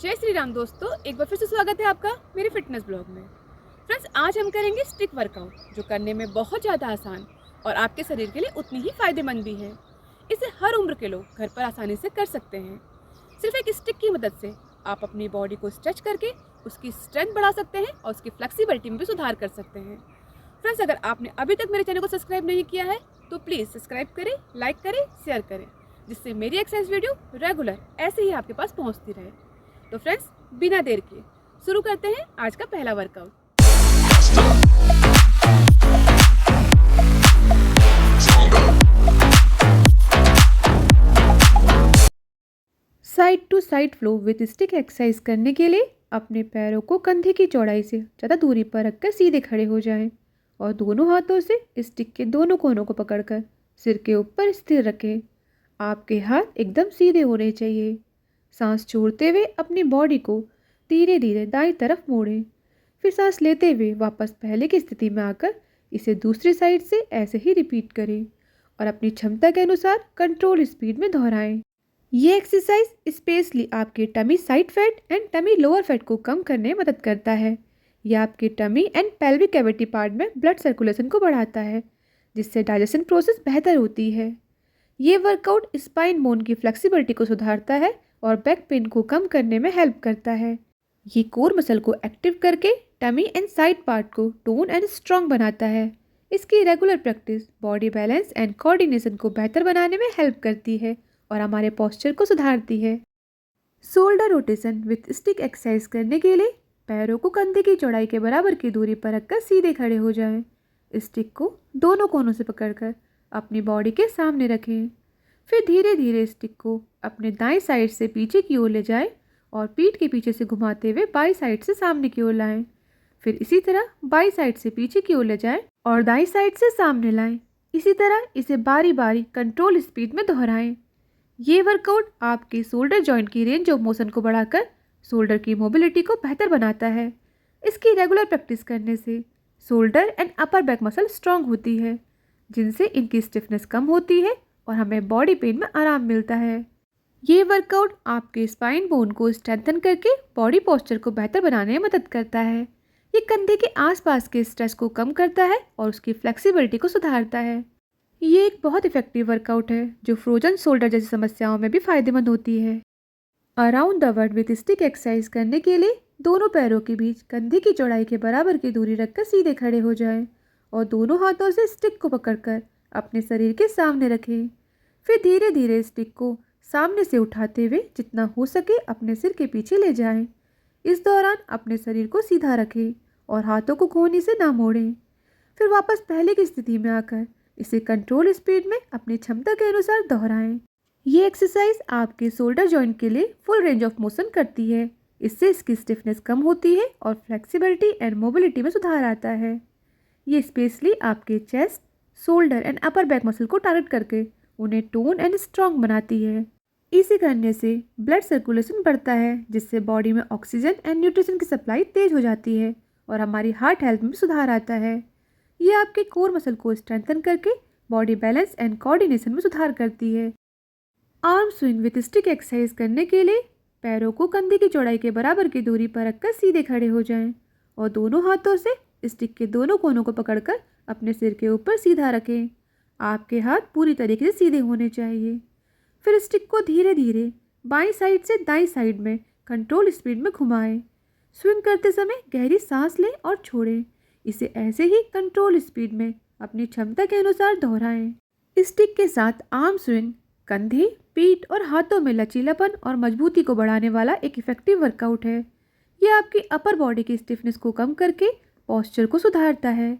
जय श्री राम दोस्तों, एक बार फिर से स्वागत है आपका मेरे फिटनेस ब्लॉग में। फ्रेंड्स, आज हम करेंगे स्टिक वर्कआउट, जो करने में बहुत ज़्यादा आसान और आपके शरीर के लिए उतनी ही फायदेमंद भी है। इसे हर उम्र के लोग घर पर आसानी से कर सकते हैं। सिर्फ एक स्टिक की मदद से आप अपनी बॉडी को स्ट्रेच करके उसकी स्ट्रेंथ बढ़ा सकते हैं और उसकी फ्लेक्सिबिलिटी में भी सुधार कर सकते हैं। फ्रेंड्स, अगर आपने अभी तक मेरे चैनल को सब्सक्राइब नहीं किया है तो प्लीज़ सब्सक्राइब करें, लाइक करें, शेयर करें, जिससे मेरी एक्सरसाइज वीडियो रेगुलर ऐसे ही आपके पास पहुंचती रहे। तो फ्रेंड्स, बिना देर के शुरू करते हैं आज का पहला workout. Side to side flow with stick exercise करने के लिए अपने पैरों को कंधे की चौड़ाई से ज़्यादा दूरी पर रखकर सीधे खड़े हो जाएं और दोनों हाथों से स्टिक के दोनों कोनों को पकड़कर सिर के ऊपर स्थिर रखें। आपके हाथ एकदम सीधे होने चाहिए। सांस छोड़ते हुए अपनी बॉडी को धीरे धीरे दाईं तरफ मोड़ें। फिर सांस लेते हुए वापस पहले की स्थिति में आकर इसे दूसरी साइड से ऐसे ही रिपीट करें और अपनी क्षमता के अनुसार कंट्रोल स्पीड में दोहराएं। ये एक्सरसाइज स्पेशली आपके tummy side fat and tummy lower fat को कम करने में मदद करता है। यह आपके tummy and pelvic cavity part में ब्लड सर्कुलेशन को बढ़ाता है, जिससे डाइजेशन प्रोसेस बेहतर होती है। ये वर्कआउट स्पाइन बोन की फ्लेक्सिबिलिटी को सुधारता है और बैक पेन को कम करने में हेल्प करता है। ये कोर मसल को एक्टिव करके टमी एंड साइड पार्ट को टोन एंड स्ट्रॉन्ग बनाता है। इसकी regular practice body balance and coordination को बेहतर बनाने में हेल्प करती है और हमारे पोस्चर को सुधारती है। Shoulder rotation with stick exercise करने के लिए पैरों को कंधे की चौड़ाई के बराबर की दूरी पर रखकर सीधे खड़े हो जाएं। स्टिक को दोनों कोनों से पकड़कर अपनी बॉडी के सामने रखें। फिर धीरे धीरे स्टिक को अपने दाएं साइड से पीछे की ओर ले जाएं और पीठ के पीछे से घुमाते हुए बाईं साइड से सामने की ओर लाएं। फिर इसी तरह बाईं साइड से पीछे की ओर ले जाएं और दाईं साइड से सामने लाएं। इसी तरह इसे बारी बारी कंट्रोल स्पीड में दोहराएं। ये वर्कआउट आपके शोल्डर जॉइंट की रेंज ऑफ मोशन को बढ़ाकर शोल्डर की मोबिलिटी को बेहतर बनाता है। इसकी रेगुलर प्रैक्टिस करने से shoulder and upper back muscle strong होती है, जिनसे इनकी स्टिफनेस कम होती है और हमें बॉडी पेन में आराम मिलता है। ये वर्कआउट आपके स्पाइन बोन को स्ट्रेंथन करके बॉडी पोस्चर को बेहतर बनाने में मदद करता है। ये कंधे के आसपास के स्ट्रेस को कम करता है और उसकी फ्लेक्सिबिलिटी को सुधारता है। ये एक बहुत इफेक्टिव वर्कआउट है जो फ्रोजन शोल्डर जैसी समस्याओं में भी फायदेमंद होती है। Around the world with stick exercise करने के लिए दोनों पैरों के बीच कंधे की चौड़ाई के बराबर की दूरी रखकर सीधे खड़े हो जाएं और दोनों हाथों से स्टिक को पकड़कर अपने शरीर के सामने रखें। फिर धीरे धीरे स्टिक को सामने से उठाते हुए जितना हो सके अपने सिर के पीछे ले जाएं। इस दौरान अपने शरीर को सीधा रखें और हाथों को कोहनी से ना मोड़ें। फिर वापस पहले की स्थिति में आकर इसे कंट्रोल स्पीड में अपनी क्षमता के अनुसार दोहराएं। ये एक्सरसाइज आपके शोल्डर जॉइंट के लिए फुल रेंज ऑफ मोशन करती है। इससे इसकी स्टिफनेस कम होती है और फ्लेक्सिबिलिटी एंड मोबिलिटी में सुधार आता है। ये स्पेशली आपके chest, shoulder and upper back muscle को टारगेट करके उन्हें टोन एंड स्ट्रॉन्ग बनाती है। इसे करने से ब्लड सर्कुलेशन बढ़ता है, जिससे बॉडी में ऑक्सीजन एंड न्यूट्रिशन की सप्लाई तेज हो जाती है और हमारी हार्ट हेल्थ में भी सुधार आता है। ये आपके कोर मसल को स्ट्रेंथन करके बॉडी बैलेंस एंड कोऑर्डिनेशन में सुधार करती है। Arm swing with stick exercise करने के लिए पैरों को कंधे की चौड़ाई के बराबर की दूरी पर रखकर सीधे खड़े हो जाएं और दोनों हाथों से स्टिक के दोनों कोनों को पकड़कर अपने सिर के ऊपर सीधा रखें। आपके हाथ पूरी तरीके से सीधे होने चाहिए। फिर स्टिक को धीरे धीरे बाईं साइड से दाईं साइड में कंट्रोल स्पीड में घुमाएं। स्विंग करते समय गहरी सांस लें और छोड़ें। इसे ऐसे ही कंट्रोल स्पीड में अपनी क्षमता के अनुसार दोहराएं। स्टिक के साथ आर्म स्विंग कंधे, पीठ और हाथों में लचीलापन और मजबूती को बढ़ाने वाला एक इफेक्टिव वर्कआउट है। यह आपकी अपर बॉडी की स्टिफनेस को कम करके पोस्चर को सुधारता है।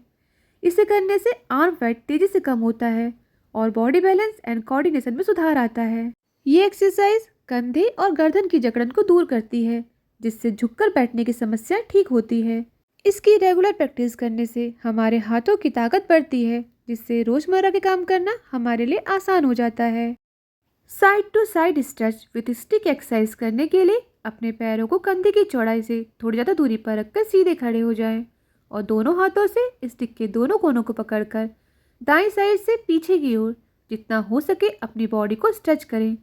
इसे करने से आर्म फैट तेजी से कम होता है और बॉडी बैलेंस एंड कोऑर्डिनेशन में सुधार आता है। ये एक्सरसाइज कंधे और गर्दन की जकड़न को दूर करती है, जिससे झुककर बैठने की समस्या ठीक होती है। इसकी रेगुलर प्रैक्टिस करने से हमारे हाथों की ताकत बढ़ती है, जिससे रोजमर्रा के काम करना हमारे लिए आसान हो जाता है। Side to side stretch with stick exercise करने के लिए अपने पैरों को कंधे की चौड़ाई से थोड़ी ज़्यादा दूरी पर रखकर सीधे खड़े हो जाएं और दोनों हाथों से स्टिक के दोनों कोनों को पकड़कर दाईं साइड से पीछे की ओर जितना हो सके अपनी बॉडी को स्ट्रेच करें।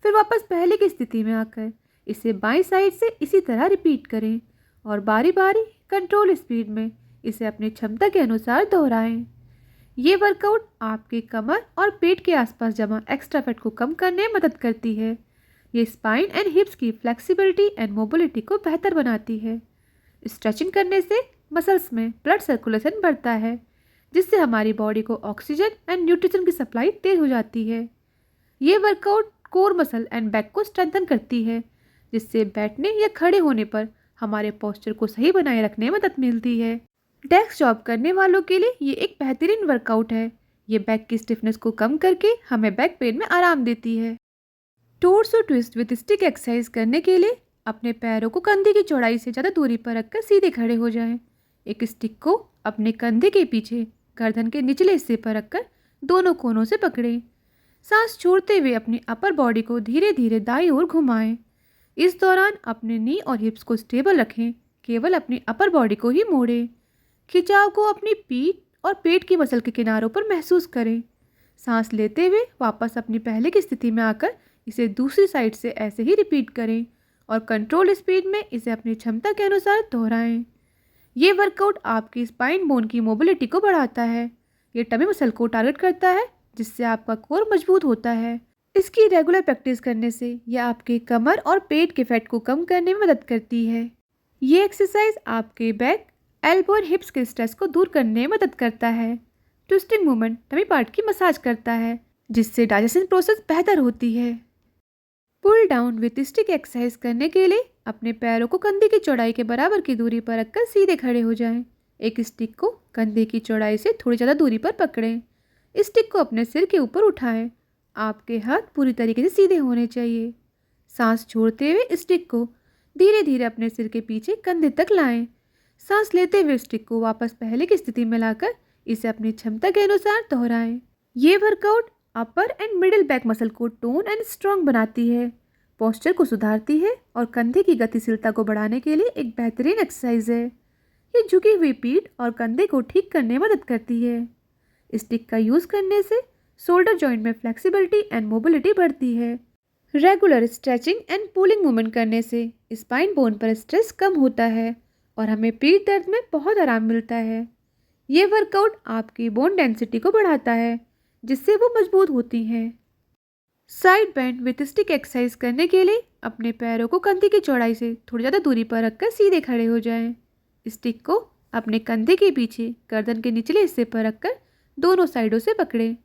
फिर वापस पहले की स्थिति में आकर इसे बाईं साइड से इसी तरह रिपीट करें और बारी बारी कंट्रोल स्पीड में इसे अपनी क्षमता के अनुसार दोहराएं। ये वर्कआउट आपके कमर और पेट के आसपास जमा एक्स्ट्रा फैट को कम करने में मदद करती है। ये स्पाइन एंड हिप्स की फ्लेक्सिबिलिटी एंड मोबिलिटी को बेहतर बनाती है। स्ट्रेचिंग करने से मसल्स में ब्लड सर्कुलेशन बढ़ता है, जिससे हमारी बॉडी को ऑक्सीजन एंड न्यूट्रिशन की सप्लाई तेज हो जाती है। ये workout core muscle and back को स्ट्रेंथन करती है, जिससे बैठने या खड़े होने पर हमारे पोस्चर को सही बनाए रखने में मदद मिलती है। डेस्क जॉब करने वालों के लिए ये एक बेहतरीन वर्कआउट है। ये बैक की स्टिफनेस को कम करके हमें बैक पेन में आराम देती है। Torso twist with stick exercise करने के लिए अपने पैरों को कंधे की चौड़ाई से ज़्यादा दूरी पर रखकर सीधे खड़े हो जाएं। एक स्टिक को अपने कंधे के पीछे गर्दन के निचले हिस्से पर रखकर दोनों कोनों से पकड़ें। सांस छोड़ते हुए अपनी अपर बॉडी को धीरे धीरे दाईं ओर घुमाएं। इस दौरान अपने नी और हिप्स को स्टेबल रखें, केवल अपनी अपर बॉडी को ही मोड़ें। खिंचाव को अपनी पीठ और पेट की मसल के किनारों पर महसूस करें। सांस लेते हुए वापस अपनी पहले की स्थिति में आकर इसे दूसरी साइड से ऐसे ही रिपीट करें और कंट्रोल स्पीड में इसे अपनी क्षमता के अनुसार दोहराएं। ये वर्कआउट आपकी स्पाइन बोन की मोबिलिटी को बढ़ाता है। ये टमी मसल को टारगेट करता है, जिससे आपका कोर मजबूत होता है। इसकी रेगुलर प्रैक्टिस करने से यह आपके कमर और पेट के फैट को कम करने में मदद करती है। ये एक्सरसाइज आपके बैक, एल्बो और हिप्स के स्ट्रेस को दूर करने में मदद करता है। ट्विस्टिंग मूवमेंट टमी पार्ट की मसाज करता है, जिससे डाइजेशन प्रोसेस बेहतर होती है। Pull down with stick exercise करने के लिए अपने पैरों को कंधे की चौड़ाई के बराबर की दूरी पर रखकर सीधे खड़े हो जाएं। एक स्टिक को कंधे की चौड़ाई से थोड़ी ज़्यादा दूरी पर पकड़ें। स्टिक को अपने सिर के ऊपर उठाएं। आपके हाथ पूरी तरीके से सीधे होने चाहिए। सांस छोड़ते हुए स्टिक को धीरे धीरे अपने सिर के पीछे कंधे तक लाएं। सांस लेते हुए स्टिक को वापस पहले की स्थिति में लाकर इसे अपनी क्षमता के अनुसार दोहराएं। ये workout upper and middle back muscle को टोन एंड स्ट्रॉन्ग बनाती है, पोस्चर को सुधारती है और कंधे की गतिशीलता को बढ़ाने के लिए एक बेहतरीन एक्सरसाइज है। ये झुकी हुई पीठ और कंधे को ठीक करने में मदद करती है। स्टिक का यूज़ करने से शोल्डर जॉइंट में फ्लेक्सिबिलिटी एंड मोबिलिटी बढ़ती है। Regular stretching and pulling movement करने से स्पाइन बोन पर स्ट्रेस कम होता है और हमें पीठ दर्द में बहुत आराम मिलता है। ये वर्कआउट आपकी बोन डेंसिटी को बढ़ाता है, जिससे वो मजबूत होती हैं। Side bend with stick exercise करने के लिए अपने पैरों को कंधे की चौड़ाई से थोड़ी ज़्यादा दूरी पर रखकर सीधे खड़े हो जाएं। स्टिक को अपने कंधे के पीछे गर्दन के निचले हिस्से पर रखकर दोनों साइडों से पकड़ें।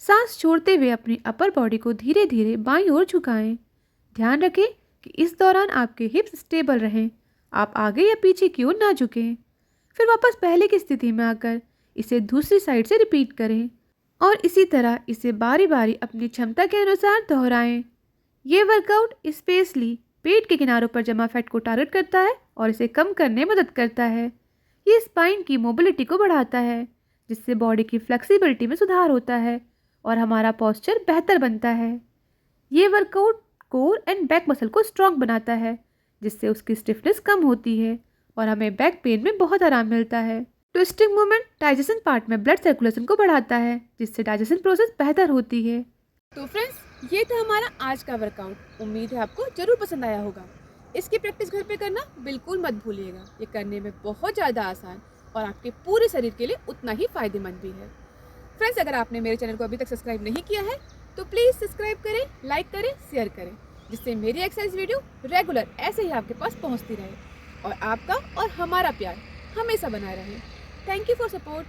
सांस छोड़ते हुए अपनी अपर बॉडी को धीरे धीरे बाईं ओर झुकाएं। ध्यान रखें कि इस दौरान आपके हिप्स स्टेबल रहें, आप आगे या पीछे की ओर ना झुकें। फिर वापस पहले की स्थिति में आकर इसे दूसरी साइड से रिपीट करें और इसी तरह इसे बारी बारी अपनी क्षमता के अनुसार दोहराएं। ये वर्कआउट स्पेशली पेट के किनारों पर जमा फैट को टारगेट करता है और इसे कम करने में मदद करता है। ये स्पाइन की मोबिलिटी को बढ़ाता है, जिससे बॉडी की फ्लेक्सिबिलिटी में सुधार होता है और हमारा पोस्चर बेहतर बनता है। ये workout core and back muscle को स्ट्रॉन्ग बनाता है, जिससे उसकी स्टिफनेस कम होती है और हमें बैक पेन में बहुत आराम मिलता है। ट्विस्टिंग मूवमेंट डाइजेशन पार्ट में ब्लड सर्कुलेशन को बढ़ाता है, जिससे डाइजेशन प्रोसेस बेहतर होती है। तो फ्रेंड्स, ये था हमारा आज का वर्कआउट। उम्मीद है आपको जरूर पसंद आया होगा। इसकी प्रैक्टिस घर पे करना बिल्कुल मत भूलिएगा। ये करने में बहुत ज़्यादा आसान और आपके पूरे शरीर के लिए उतना ही फायदेमंद भी है। फ्रेंड्स, अगर आपने मेरे चैनल को अभी तक सब्सक्राइब नहीं किया है तो प्लीज़ सब्सक्राइब करें, लाइक करें, शेयर करें, जिससे मेरी एक्सरसाइज वीडियो रेगुलर ऐसे ही आपके पास पहुंचती रहे और आपका और हमारा प्यार हमेशा बना रहे। Thank you for support.